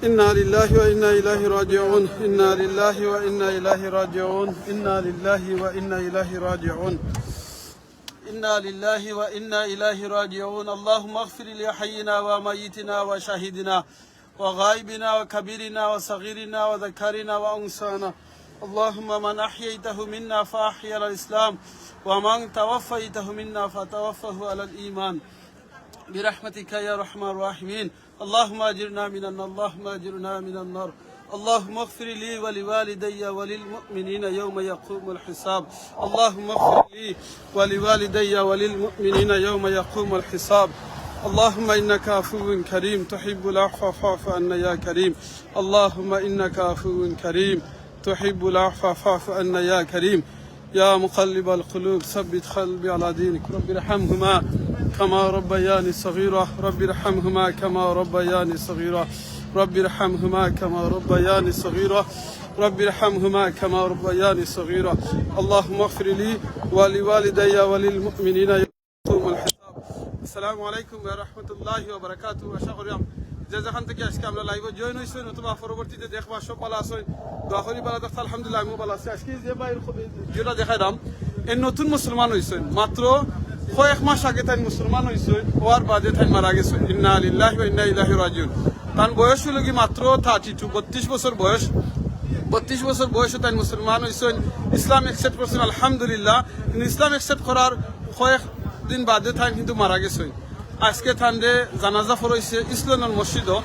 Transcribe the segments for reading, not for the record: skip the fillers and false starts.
إنا لله وإنا إليه راجعون إنا لله وإنا إليه راجعون إنا لله وإنا إليه راجعون إنا لله وإنا إليه راجعون اللهم اغفر لحينا وميتنا وشهيدنا وغائبنا وكبيرنا وصغيرنا وذكرنا وأنثانا اللهم من أحييته منا فأحيي على الإسلام ومن توفيته منا فتوفه على الإيمان برحمتك يا أرحم الراحمين اللهم أجرنا من النار اللهم أجرنا من النار اللهم اغفر لي ولوالدي وللمؤمنين يوم يقوم الحساب اللهم اغفر لي ولوالدي وللمؤمنين يوم يقوم الحساب اللهم إنك عفو كريم تحب العفو فاعف عنا يا كريم اللهم إنك عفو كريم تحب العفو فاعف عنا يا كريم يا مقلب القلوب ثبت قلبي على دينك رب ارحمهما كما ربياني صغيرة رب ارحمهما كما ربياني صغيرة رب ارحمهما كما ربياني صغيرة رب ارحمهما كما ربياني صغيرة اللهم اغفر لي ولوالدي وللمؤمنين يوم يقوم الحساب السلام عليكم ورحمة الله وبركاته أشكركم যে যেখান থেকে আজকে আমরা লাইভে জয়েন হইছেন অথবা পরবর্তীতে দেখবা সব ভালো আছেন দোয়া করি ভালো থাকতে আলহামদুলিল্লাহ আমি ভালো আছি আজকে যে ভাই যেটা দেখাইলাম এই নতুন মুসলমান হইছেন মাত্র কয়েক মাস আগে তাই মুসলমান হইছেন হওয়ার বাদে তাই মারা গেছেন ইন্না লিল্লাহি ওয়া ইন্না ইলাইহি রাজিউন তার বয়স হলো কি মাত্র 32 বছর বয়স 32 বছর বয়সে তাই মুসলমান হইছেন ইসলাম অ্যাকসেপ্ট করছেন আলহামদুলিল্লাহ কিন্তু ইসলাম অ্যাকসেপ্ট করার কয়েক দিন বাদে তাই কিন্তু মারা গেছেন আজকে থানরে জানাজা পড়াইছে ইসলামের মসজিদও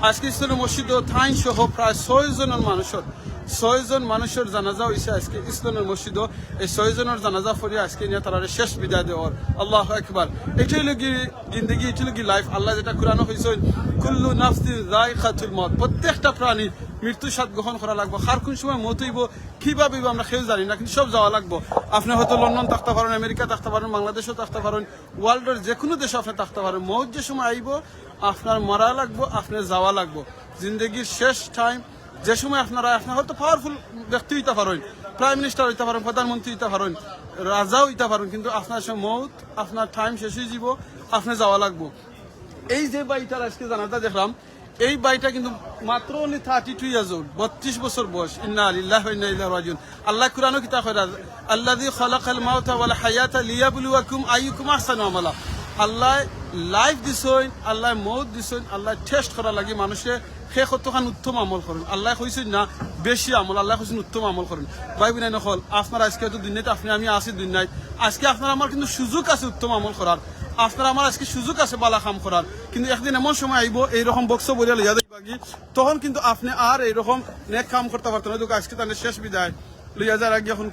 আজকে ইসলামের মসজিদও থাইন সহ প্রায় 6 জন মানুষের জানাজা হয়েছে আজকে ইসলামের মসজিদও এই 6 জনের জানাজা পড়ে আজকে নিয়ে তারা শেষ বিদায় দেওয়ার আল্লাহু আকবার এটাই লগি জিন্দগি এটাই লগি লাইফ আল্লাহ যেটা কোরআনে কইছে কুল্লু নাফসিন যায়কাতুল মউত প্রত্যেকটা প্রাণী মৃত্যু স্বাদ গ্রহণ করা লাগবে আর কোন সময় মত হইব কিভাবে আমরা কেউ জানি না কিন্তু সব যাওয়া লাগবে আপনি হয়তো লন্ডন থাকতে পারেন আমেরিকা থাকতে পারেন বাংলাদেশও থাকতে পারেন ওয়ার্ল্ডের যে কোনো দেশে আপনি থাকতে পারেন মৌত যে সময় আইব আপনার মরা লাগবো আপনার যাওয়া লাগবো জিন্দগির শেষ টাইম যে সময় আপনারা আপনার হয়তো পাওয়ারফুল ব্যক্তি হইতে পারেন প্রাইম মিনিস্টার হইতে পারেন প্রধানমন্ত্রী হইতে পারেন রাজা হইতে পারেন কিন্তু আপনার সে মৌত আপনার টাইম শেষ হয়ে যাব আপনার যাওয়া লাগবো এই যে বাইটার আজকে জানাটা দেখলাম এই বাইটা কিন্তু মাত্র অনলি 32 ইয়ার্স ওল্ড 32 বছর বয়স ইন্না লিল্লাহি ওয়া ইন্না ইলাইহি রাজিউন আল্লাহ কোরআনে কিতা কয় আল্লাযী খালাকাল মাউতা ওয়াল হায়াতা লিয়াবলুয়াকুম আইয়ুকুম আহসানু আমালা আল্লাহ লাইফ দিছেন আল্লাহ মউত দিছেন আল্লাহ টেস্ট করা লাগি মানুষে হে কতখান উত্তম আমল করেন আল্লাহ কইছেন না বেশি আমল আল্লাহ কইছেন উত্তম আমল করেন ভাই বিনাই নকল আপনারা আজকে তো দুনিয়াতে আপনি আমি আছি দুনিয়ায় আজকে আপনারা আমার কিন্তু সুযোগ আছে উত্তম আমল করার আপনারা আমার আজকে সুযোগ আছে বালা কাম করার কিন্তু একদিন এমন সময় আইব এইরকম বক্স বলিয়া লইয়া যাইবাগি তখন কিন্তু আপনি আর এইরকম নেক কাম করতে পারতেন না আজকে তাদের শেষ বিদায় লইয়া যার আগে এখন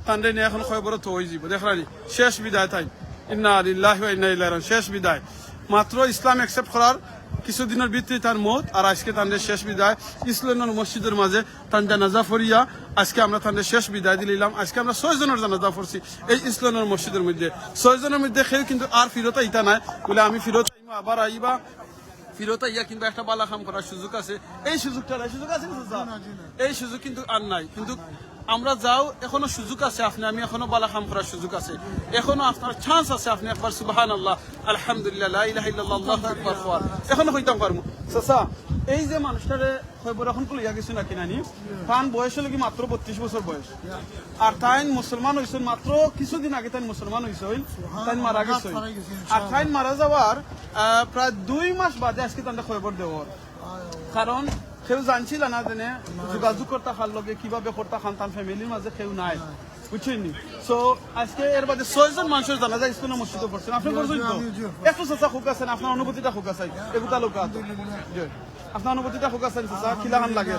তান্ডে নিয়ে এখন খবর তো হয়ে যাব দেখলানি শেষ বিদায় তাই ইন্না লিল্লাহি ওয়া ইন্না ইলাইহি রাজিউন শেষ বিদায় মাত্র ইসলাম অ্যাকসেপ্ট করার কিছুদিনের ভিতরে তার মত আর আজকে তাদের শেষ বিদায় ইসলামের মসজিদের মাঝে তার জানাজা পড়িয়া আজকে আমরা তাদের শেষ বিদায় দিলাম আজকে আমরা 6 জনের জানাজা পড়ছি এই ইসলামের মসজিদের মধ্যে 6 জনের মধ্যে কেউ কিন্তু আর ফিরত আইতা নাই বলে আমি ফিরত আইমা আবার আইবা ফিরত আইয়া কিন্তু একটা বালা কাম করার সুযোগ আছে এই সুযোগটা নাই সুযোগ আছে এই সুযোগ কিন্তু আর নাই কিন্তু আমরা যাও এখনো সুযোগ আছে আপনি আমি এখনো বালা কাম করার সুযোগ আছে এখনো আপনার চান্স আছে আপনি একবার সুবহানাল্লাহ আলহামদুলিল্লাহ লা ইলাহা ইল্লাল্লাহ আল্লাহু আকবার এখনো হইতাম পারমু চাচা এই যে মানুষটারে খবর এখন কইয়া গেছে নাকি নানি পান বয়স হলো কি মাত্র 32 বছর বয়স আর তাই মুসলমান হইছেন মাত্র কিছুদিন আগে তাই মুসলমান হইছেন তাই মারা গেছেন আর তাই মারা যাওয়ার প্রায় 2 মাস বাদে আজকে তাদের খবর দেওয়ার কারণ কেউ জানছিল না জেনে যোগাযোগ করতে খার লগে কিভাবে করতে খান তার ফ্যামিলির মাঝে কেউ নাই বুঝছেন সো আজকে এর বাদে 6 জন মানুষের জানাজা ইসলামের মসজিদে পড়ছেন আপনি পড়ছেন তো একটু চাচা খুব আছেন আপনার অনুভূতিটা খুব আছে এগুলা লোক আপনার অনুভূতিটা খুব আছেন চাচা খিলাহান লাগে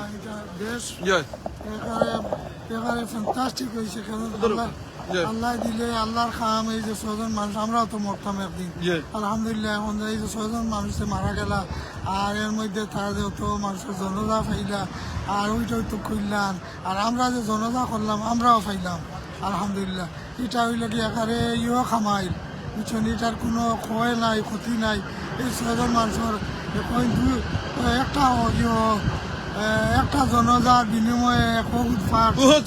জয় এবারে ফ্যান্টাস্টিক হয়েছে কারণ আল্লাহ দিলে আল্লাহর খাম এই যে 6 জন মানুষ আমরাও তো মরতাম একদিন আলহামদুলিল্লাহ এখন এই যে 6 জন মানুষে মারা গেল আর এর মধ্যে তারা যেহেতু মানুষের জনজা ফাইলা আর ওইটাই তো করলাম আর আমরা যে জনজা করলাম আমরাও ফাইলাম আলহামদুলিল্লাহ এটা হইলে কি একারে ইও খামাইল বুঝছেন এটার কোনো ক্ষয় নাই ক্ষতি নাই এই 6 জন মানুষের একটা জনজার বিনিময়ে বহুত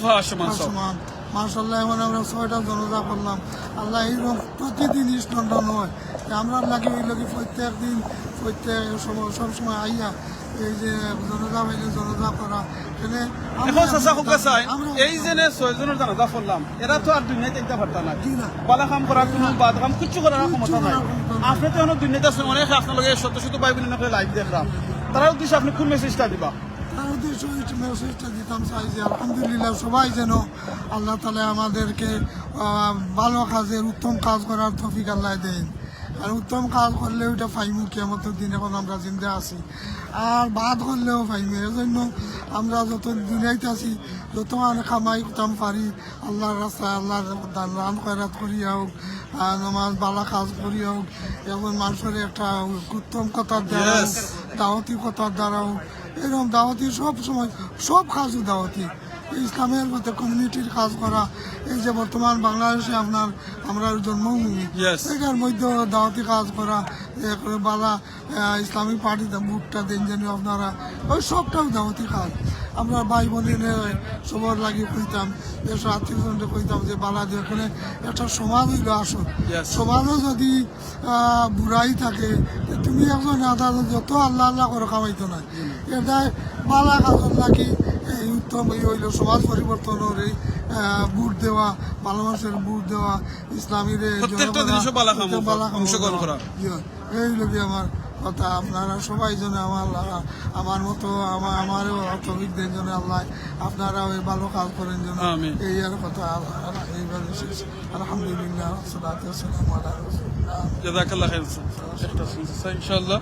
মাশাআল্লাহ এখন আমরা 6টা জনাজা করলাম। আল্লাহ এইরকম প্রতিদিন স্পন্দন হয়। আমরা লাগে ওই লাগে প্রত্যেক দিন সবসময় আইয়া এই যে জনাজা হইলে জনাজা করা এখানে এখন চাচা খুব চাই এই যে 6 জনের জানাজা পড়লাম এরা তো আর দুনিয়াতে একটা পারতা না বালা কাম করা কোনো বাদ কাম কিছু করার ক্ষমতা নাই। আপনি তো এখন দুনিয়াতে আছেন অনেক আপনার লগে শত শত ভাই বোন লাইভ দেখলাম তারাও উদ্দেশ্যে আপনি কোন মেসেজটা দিবা? তার উদ্দেশ্য মেসেজটা দিতাম চাই যে আলহামদুলিল্লাহ সবাই যেন আল্লাহ তাআলা আমাদেরকে ভালো কাজের উত্তম কাজ করার তৌফিক আল্লাহ দেন। আর উত্তম কাজ করলে ওইটা ফাইমু কিয়ামতের দিন এখন আমরা জিন্দা আছি, আর বাদ করলেও ফাইমু। এর জন্য আমরা যত দুনিয়াতে আছি যত খামাই করতাম পারি আল্লাহর রাস্তায় আল্লাহর রান খয়রাত করিয়া হোক নামাজ বালা কাজ করিয়া হোক এখন মানুষের একটা উত্তম কথার দ্বারা হোক দাওয়াতি কথার দ্বারা হোক এরকম দাওয়াতি সব সময় সব কাজও দাওয়াতি ইসলামের মধ্যে কমিউনিটির কাজ করা। এই যে বর্তমান বাংলাদেশে আমরা জন্মভূমি এটার মধ্যে দাওয়াতি কাজ করা বালা ইসলামিক পার্টিতে বুটটা দেন জানি আপনারা ওই সবটাও দাওয়াতি কাজ। আমরা ভাই বোনের সবার লাগিয়ে কইতাম দেশের আত্মীয়জনকে কইতাম যে বালা দিয়ে এখানে একটা সমাজ হইল আসল সমাজও যদি বুড়াই থাকে তুমি একজন আদালত যত আল্লাহ আল্লাহ করে খাওয়াইতো না এটাই বালা কাজল লাগি এই উত্তম এই হইল সমাজ পরিবর্তনের এই বুট দেওয়া ভালো মানুষের বুট দেওয়া ইসলামীর এই লোক আমার কথা। আপনারা সবাই জন্য আমার মতো আমারও তৌফিকদের জন্য আল্লাহ আপনারা ওই ভালো কাজ করেন জন্য এই আর কথা এইভাবে আলহামদুলিল্লাহ সালাতু ওয়াসসালামু আলা রাসূলিল্লাহ জাযাকাল্লাহ খাইর ইনশাআল্লাহ।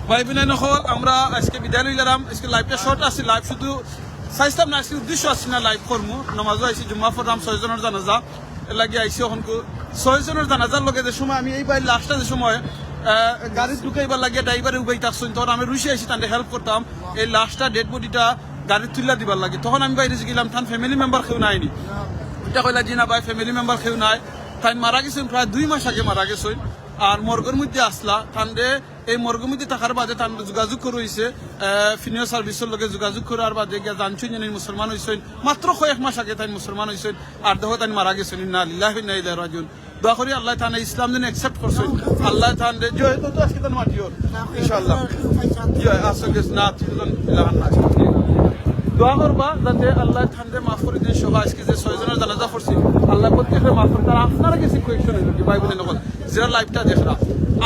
ভাই বোন আমরা আজকে বিদায় লইলাম। আজকে লাইভটা শর্ট আছে, লাইভ শুধু চাইছিলাম না আজকে উদ্দেশ্য আছে না লাইভ করবো নামাজও আইসি জুম্মা পড়লাম 6 জনের জানাজা এর লাগে আইসি এখন 6 জনের জানাজার লগে যে সময় আমি এইবার লাস্টটা যে সময় গাড়ি ঢুকাইবার লাগে ড্রাইভারে উবাই থাকছেন তখন আমি রুশে আইসি তাদের হেল্প করতাম এই লাস্টটা ডেড বডিটা গাড়ি তুলে দিবার লাগে তখন আমি বাইরে গেলাম তার ফ্যামিলি মেম্বার কেউ নাইনি ওইটা কইলা জি না ভাই ফ্যামিলি মেম্বার কেউ নাই তাই মারা গেছেন প্রায় 2 মাস আগে মারা গেছেন আর মর্গের মধ্যে আসলা তান্ডে এই মর্গের মধ্যে থাকার বাদে তান যোগাযোগ করে হয়েছে ফিনিও সার্ভিসের লগে যোগাযোগ করার বাদে গিয়া জানছেন জানি মুসলমান হয়েছেন মাত্র কয়েক মাস আগে তাই মুসলমান হয়েছেন আর দেখো তাই মারা গেছেন ইন্না লিল্লাহি ওয়া ইন্না ইলাইহি রাজিউন। দোয়া করি আল্লাহ তাআলা ইসলাম দিন অ্যাকসেপ্ট করছেন আল্লাহ তাআলা জয় তো আজকে তার মাটিও ইনশাআল্লাহ জয় আসলে না তিনজন ইলাহান না দোয়া করবা যাতে আল্লাহ তাআলা মাফ করে দেন সবাই আজকে যে 6 জনের জানাজা পড়ছি আল্লাহ প্রত্যেককে মাফ করে তারা আপনারা কাছে কোয়েশ্চন হইল কি ভাই বোনের নকল যারা লাইভটা দেখরা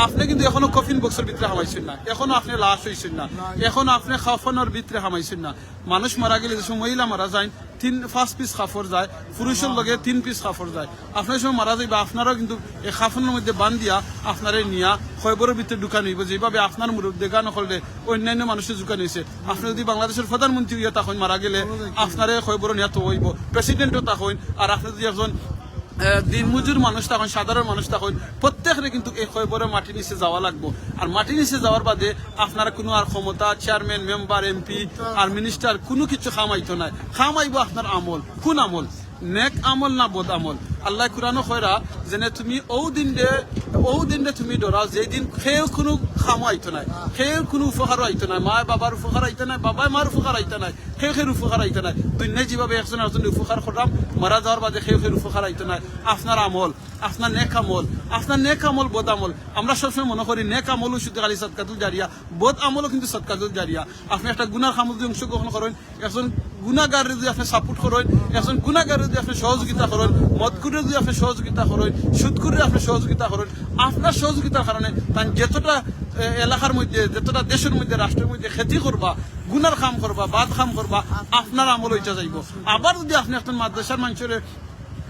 আপনি কিন্তু এখনো কফিন বক্সের ভিতরে হামাইছেন না এখনো আপনি লাশ হইছেন না এখনো আপনি খাফনের ভিতরে হামাইছেন না। মানুষ মারা গেলে যে মহিলা মারা যায় 5 পিস কাপড় যায় পুরুষের লগে 3 পিস কাপড় যায় আপনার সময় মারা যাইবা আপনারাও কিন্তু এই কাফনের মধ্যে বান্ধিয়া আপনারে নিয়া খয়বরের ভিতরে ঢুকান হইব যেভাবে আপনার মুরুখ দেখা নকলে অন্যান্য মানুষের ঢুকান হয়েছে। আপনি যদি বাংলাদেশের প্রধানমন্ত্রী ইয়ে তখন মারা গেলে আপনারে খয়বর নিয়া তো হইব প্রেসিডেন্টও তখন আর আপনি যদি একজন দিন মজুর মানুষ তখন সাধারণ মানুষ তখন প্রত্যেকের কিন্তু এই খয়বরের মাটির নিচে যাওয়া লাগবো আর মাটির নিচে যাওয়ার বাদে আপনারা কোনো আর ক্ষমতা চেয়ারম্যান মেম্বার এমপি আর মিনিস্টার কোনো কিছু খামাইতো নাই খামাইব আপনার আমল কোন আমল নেক আমল না বদ আমল। আল্লাহ কুরআনও কইরা যেনে তুমি ও দিন দে তুমি ডরাও যেই দিন খেয়েও কোনো খামাইতো নাই খেয়েও কোনো উপকার আইতো নাই মা বাবার উপকার আইতো নাই বাবা মার উপকার আইতো নাই খেয়ের উপকার আইতো নাই দুনিয়ায় যেভাবে একজন উপকার করলাম মারা যাওয়ার বাদে খেয়ের উপকার আইতো নাই। আপনার আমল আপনার নেক আমল বদ আমল আমরা সবসময় মনে করি নেক আমলও শুধু খালি সদকাতুল জারিয়া বদ আমলও কিন্তু সদকাতুল জারিয়া। আপনি একটা গুনার কামে যদি অংশগ্রহণ করেন একজন গুনাহগার যদি আপনি সাপোর্ট করেন একজন গুনাহগার যদি আপনি সহযোগিতা করেন মদকুরে যদি আপনি সহযোগিতা করেন সুদকুরে আপনি সহযোগিতা করেন আপনার সহযোগিতার কারণে তাই যতটা এলাকার মধ্যে যতটা দেশের মধ্যে রাষ্ট্রের মধ্যে ক্ষতি করবা গুনার কাম করবা বাদ কাম করবা আপনার আমল হইতে যাইব। আবার যদি আপনি একজন মাদ্রাসার মানুষের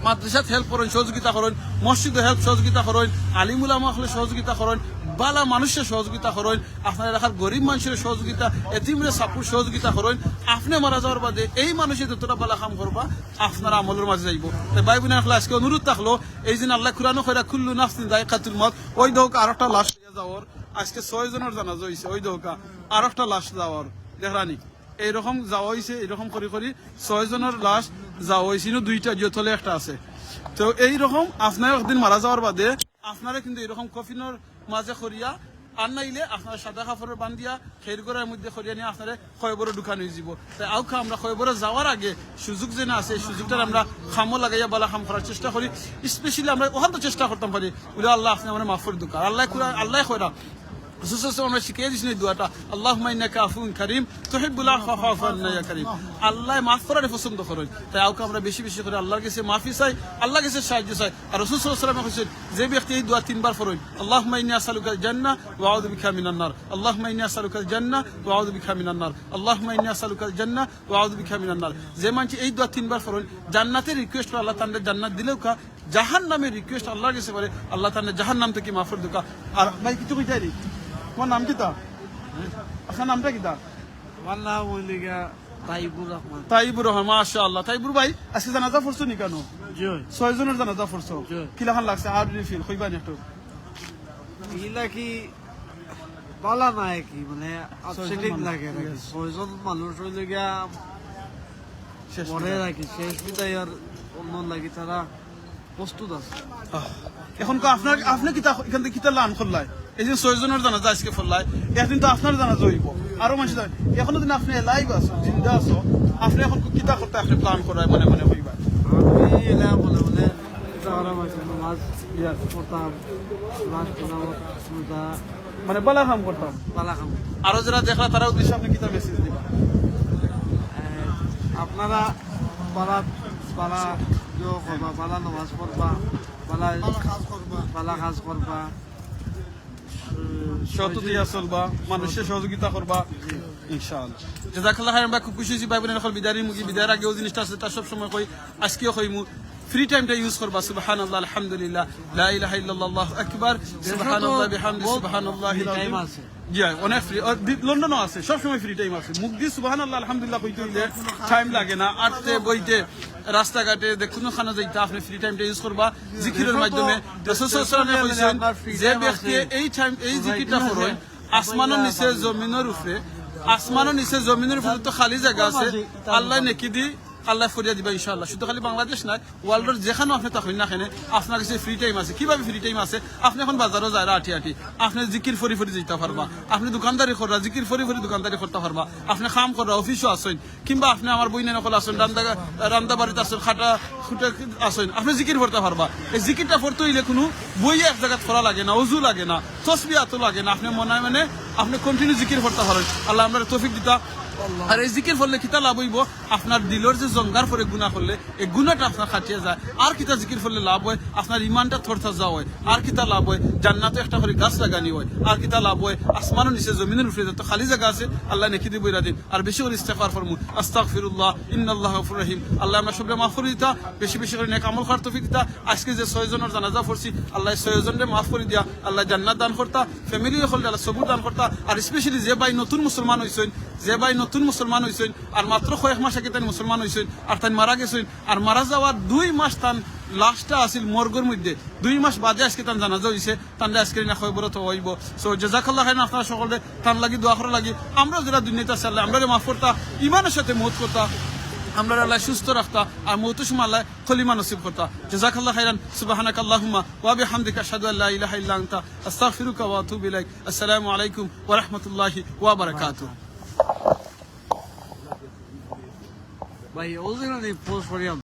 মাদ্রাসাত হেল্প করেন সহযোগিতা করেন মসজিদে হেল্প সহযোগিতা করেন আলিম উলামা হলে সহযোগিতা করেন বালা মানুষের সহযোগিতা করেন আপনার এলাকার গরিব মানুষের সহযোগিতা এতিমের সাপোর্ট সহযোগিতা করেন আপনি মারা যাওয়ার বাদে এই মানুষের যতটা বালা কাম করবা আপনার আমলের মাঝে যাইব। তাই ভাই বোনের আজকে অনুরোধ থাকলো এই দিন আল্লাহ কুরআনও কইরা কুল্লু নাফসিন যায়কাতুল মউত ওই দোক আরেকটা লাশ যাওয়ার আজকে 6 জনের জানাজা হইছে ওই দোকা আরেকটা লাশ যাওয়ার দেখরানি এইরকম যাওয়া হয়েছে এরকম করে 6 জনের লাশ যাওয়া হয়েছিল 2টা জিওতলে একটা আছে। তো এইরকম আপনার একদিন মারা যাওয়ার বাদে আপনারা কিন্তু এরকম কফিনের মাঝে করিয়া আর নাইলে আপনারা সাদা কাপড়ের বান্ধিয়া খের ঘরের মধ্যে খরিয়া নিয়ে আপনারা খয়বরে ঢুকানো হয়ে যাব। তাই আউখা আমরা খয়বরে যাওয়ার আগে সুযোগ যে না আছে সুযোগটা আমরা খামো লাগাইয়া বালা খাম করার চেষ্টা করি। স্পেশালি আমরা ওখান তো চেষ্টা করতাম পারি বলে আল্লাহ আপনি আমার মাফ করে দুকা আল্লাহ খয়রা আমরা শিখিয়ে দিচ্ছি এই দোয়াটা, আল্লাহুম্মা ইন্নাকা আফুউন কারীম তুহিব্বুল আফওয়া ফা'ফু আন্না ইয়া কারীম। আল্লাহ মাফ করারে পছন্দ করেন। তাই আউকে আমরা বেশি বেশি করে আল্লাহর কাছে মাফি চাই, আল্লাহর কাছে সাহায্য চাই। আর রাসূল সাল্লাল্লাহু আলাইহি ওয়াসাল্লাম বলেছেন যে ব্যক্তি এই দোয়া 3 বার পড়েন, আল্লাহুম্মা ইন্নী আসআলুকাল জান্নাহ ওয়া আউযু বিকা মিনান নার, আল্লাহুম্মা ইন্নী আসআলুকাল জান্নাহ ওয়া আউযু বিকা মিনান নার, আল্লাহুম্মা ইন্নী আসআলুকাল জান্নাহ ওয়া আউযু বিকা মিনান নার। যে মানুষ এই দোয়া 3 বার পড়েন জান্নাতের রিকোয়েস্ট করে আল্লাহ তাআলা জান্নাত দিলেও কা জাহান্নামের রিকোয়েস্ট আল্লাহর কাছে করে আল্লাহ তাআলা জাহান্নাম থেকে মাফ করে দুকা। আর ভাই কিছু কইতারি তোমার নাম কি তা? আপনার নামটা কি তা? আমার নাম হইলিগা তাইবুর রহমান। তাইবুর রহমান, মাশাআল্লাহ। তাইবুর ভাই আজকে জানাজা পড়ছো নি কেন? জি 6 জনের জানাজা পড়ছো। জি। কিলাখান লাগছে? How do you feel? কইবা একটু। ইলা কি বালা নাই কি মানে আপসেটিং লাগে নাকি? Yes. 6 জন মানুষ হইলিগা শেষ মরে রাখি শেষ বিদায় আর অন্য লাগি তারা প্রস্তুত আছে। এখন কো আপনার আপনি কিতা এখান থেকে কিতা লান করলাই? এই যে 6 জনের জানাজা আজকে ফলাই, একদিন তো আপনার জানাজা হইব, আরো মানুষ জানে। এখনো দিন আপনি লাইভ আছো, জিন্দা আছো, আপনি এখন কিতা করতে আপনি প্ল্যান করায় মনে মনে হইবা? আমি এলা বলে বলে তারা মাঝে নামাজ পড়তাম, নামাজ পড়তাম, সুদা মানে বালা কাম করতাম। বালা খাম। আরো যারা দেখলা তারা উদ্দেশ্যে আপনি কিতা মেসেজ দিবা? আপনারা বালা বালা জো করবা, বালা নামাজ পড়বা, বালা কাজ করবা বালা কাজ করবা, সত দিয়া চলবা, মানুষের সহযোগিতা করবা ইনশাআল্লাহ। জাযাকাল্লাহ খাইরান। আমরা খুব খুশি হইছি ভাই বোনের বিদায়ের মুগি বিদায়ের আগেও জিনিসটা আছে তার সব সময় কই, আজকেও কইমু ফ্রি টাইমটা ইউজ করবা। সুবহানাল্লাহ, আলহামদুলিল্লাহ, লা ইলাহা ইল্লাল্লাহ, আল্লাহু আকবার, সুবহানাল্লাহ বিহামদি, সুবহানাল্লাহিল টাইম আযীম। আছে। জি অনেক ফ্রি, লন্ডনও আছে, সব সময় ফ্রি টাইম আছে। মুখ দিয়ে সুবহানাল্লাহ আলহামদুলিল্লাহ কইতে হইলে টাইম লাগে না, আটতে বইতে রাস্তাঘাটে কোনো খানা যাইতে আপনি ফ্রি টাইমটা ইউজ করবা জিকিরের মাধ্যমে। রাসূল সাল্লাল্লাহু আলাইহি ওয়াসাল্লাম কইছেন যে ব্যক্তি এই টাইম এই জিকিরটা পড়ে আসমানের নিচে জমিনের উপরে, আসমানের নিচে জমিনের উপরে তো খালি জায়গা আছে, আল্লাহ নেকি দি আল্লাহ ফরিয়া দিবা ইনশাআল্লাহ। শুধু খালি বাংলাদেশ নয়, ওয়ার্ল্ডের যেখানে আপনি থাকেন না কেন আপনার কাছে ফ্রি টাইম আছে। কিভাবে ফ্রি টাইম আছে? আপনি এখন বাজারও যায় আটি আটি, আপনি জিকির ফরি ফরি যেতে পারবা, আপনি দোকানদারি করা জিকির ফরি ফরি দোকানদারি করতে পারবা, আপনি কাম করা অফিসও আসেন, কিংবা আপনি আমার বই নকল আসেন, রান্দা বাড়িতে আসেন, খাটা খুঁটে আসেন, আপনি জিকির করতে পারবা। এই জিকিরটা পড়তে হইলে কোনো বই এক জায়গায় করা লাগে না, অজু লাগে না, তসবিহাতও লাগে না, আপনি মনে মানে আপনি কন্টিনিউ জিকির করতে পারেন। আল্লাহ আমরা তৌফিক দিতা। আর এই জিকির করলে কিতা লাভ হইব? আপনার দিলর যে জঙ্গার পরে গুনাহ করলে এই গুনাহটা আপনার খাটিয়ে যায়। আর কিতা জিকির করলে লাভ হয়? আপনার ইমানটা থরথর যাওয়া হয়। আর কিতা লাভ হয়? জান্নাতে একটা করে গাছ লাগানি হয়। আর কিতা লাভ হয়? আসমানের নিচে জমিনের উপরে যত খালি জায়গা আছে আল্লাহ নেকি দিব ইরা দিন। আর বেশি করে ইস্তেগফার ফরমু, আস্তাগফিরুল্লাহ ইন্নাল্লাহু গফুরুর রহিম। আল্লাহ আমরা সবরে মাফ করে দিতা, বেশি বেশি করে নেক আমল করার তৌফিক দিতা। আজকে যে 6 জনের জানাজা পড়ছি আল্লাহ 6 জনরে মাফ করে দিয়া, আল্লাহ জান্নাত দান করতা, ফ্যামিলি হল আল্লাহ সবুর দান করতা। আর স্পেশালি যে ভাই নতুন মুসলমান হইছেন, যে ভাই নতুন মুসলমান হইছেন আর মাত্র কয়েক মাস আগে তাই মুসলমান হইছেন আর তাই মারা গেছেন, আর মারা যাওয়ার 2 মাস তান লাস্টটা আসিল মর্গের মধ্যে, 2 মাস বাদে আজকে তান জানাজা হইছে, তানরে আজকে না খবর তো হইব। সো জাযাকাল্লাহ খাইরান। আপনারা সকলে তান লাগি দোয়া করা লাগি, আমরা যারা দুনিয়াতে আছে আল্লাহ আমরা মাফ করতা, ইমানের সাথে মউত করতা, আমরা আল্লাহ সুস্থ রাখতা, আর মউতের সময় আল্লাহ খলিমা নসিব করতা। জাযাকাল্লাহ খাইরান। সুবহানাকাল্লাহুম্মা ওয়া বিহামদিকা আশহাদু আল্লা ইলাহা ইল্লা আনতা আস্তাগফিরুকা ওয়া আতুবু ইলাইক। আসসালামু আলাইকুম ওয়া রাহমাতুল্লাহি ওয়া বারাকাতুহু। ভাই ওদের পোস্ট করিয়া